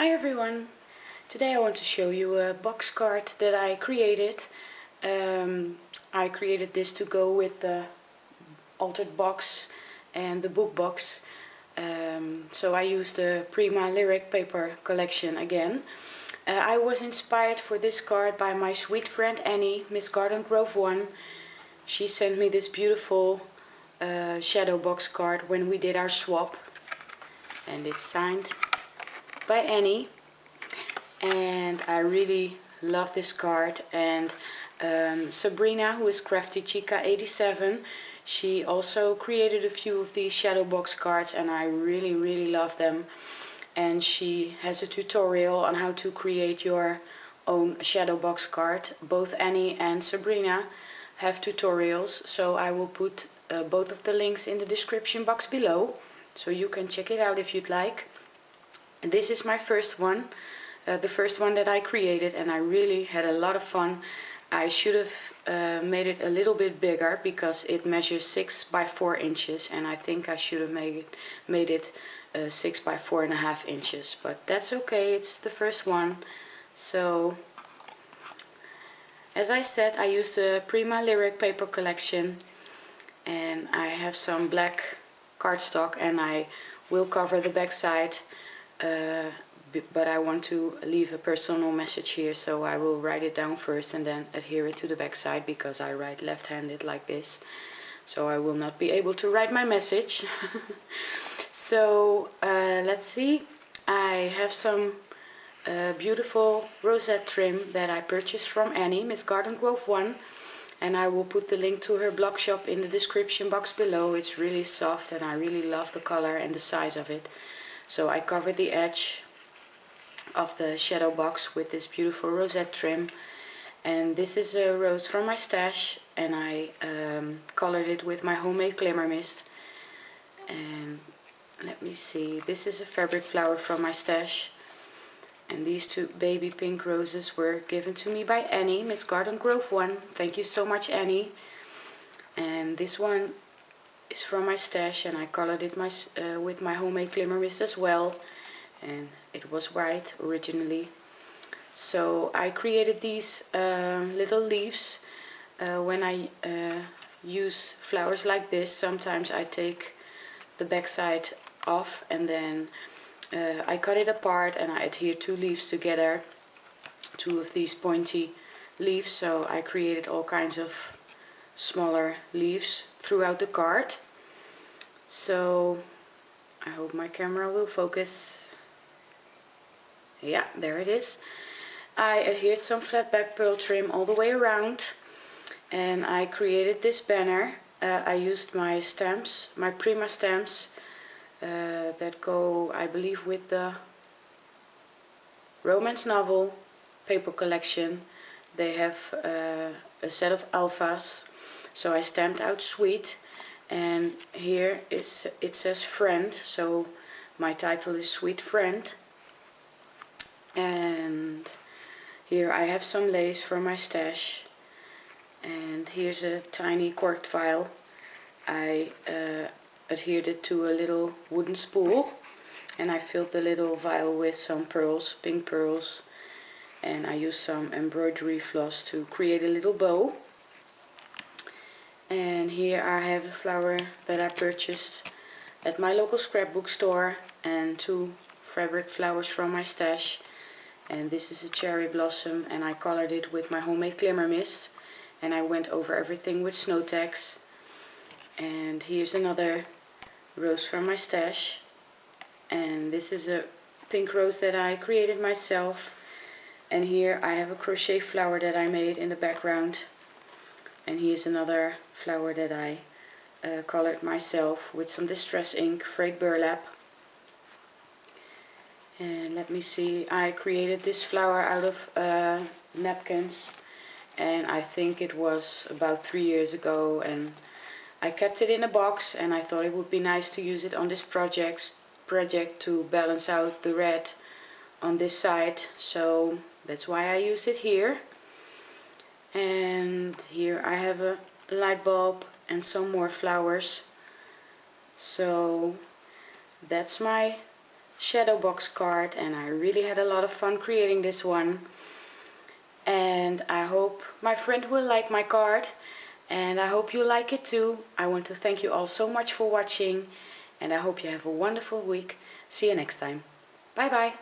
Hi everyone! Today I want to show you a box card that I created. I created this to go with the altered box and the book box. So I used the Prima lyric paper collection again. I was inspired for this card by my sweet friend Annie, Miss Garden Grove 1. She sent me this beautiful shadow box card when we did our swap, and it's signed by Annie, and I really love this card. And Sabrina, who is Crafty Chica 87, she also created a few of these shadow box cards, and I really love them. And she has a tutorial on how to create your own shadow box card. Both Annie and Sabrina have tutorials, so I will put both of the links in the description box below, so you can check it out if you'd like. And this is my first one, the first one that I created, and I really had a lot of fun. I should have made it a little bit bigger because it measures 6 by 4 inches, and I think I should have made it 6 by 4.5 inches, but that's okay, it's the first one. So as I said, I used the Prima lyric paper collection, and I have some black cardstock, and I will cover the back side, but I want to leave a personal message here, so I will write it down first and then adhere it to the back side, because I write left-handed like this, so I will not be able to write my message. So let's see, I have some beautiful rosette trim that I purchased from Annie, Miss Garden Grove 1, and I will put the link to her blog shop in the description box below. It's really soft and I really love the color and the size of it. So I covered the edge of the shadow box with this beautiful rosette trim, and this is a rose from my stash, and I colored it with my homemade glimmer mist. And let me see, this is a fabric flower from my stash, and these two baby pink roses were given to me by Annie, Miss Garden Grove 1. Thank you so much, Annie. And this one is from my stash, and I colored it with my homemade glimmer mist as well, and it was white originally. So I created these little leaves. When I use flowers like this, sometimes I take the back side off, and then I cut it apart and I adhere 2 leaves together, 2 of these pointy leaves. So I created all kinds of smaller leaves throughout the card. So I hope my camera will focus. Yeah, there it is. I adhered some flat back pearl trim all the way around, and I created this banner. I used my stamps, my Prima stamps, that go, I believe, with the romance novel paper collection. They have a set of alphas, so I stamped out sweet, and here it says friend, so my title is Sweet Friend. And here I have some lace from my stash, and here's a tiny corked vial. I adhered it to a little wooden spool, and I filled the little vial with some pearls, pink pearls, and I used some embroidery floss to create a little bow. And here I have a flower that I purchased at my local scrapbook store, and 2 fabric flowers from my stash. And this is a cherry blossom, and I colored it with my homemade glimmer mist, and I went over everything with snow tacks. And here's another rose from my stash, and this is a pink rose that I created myself. And here I have a crochet flower that I made in the background, and here's another flower that I colored myself with some distress ink, frayed burlap. And let me see, I created this flower out of napkins, and I think it was about 3 years ago, and I kept it in a box, and I thought it would be nice to use it on this project to balance out the red on this side, so that's why I used it here. And here I have a light bulb and some more flowers. So that's my shadow box card, and I really had a lot of fun creating this one. And I hope my friend will like my card, and I hope you like it too. I want to thank you all so much for watching, and I hope you have a wonderful week. See you next time. Bye bye.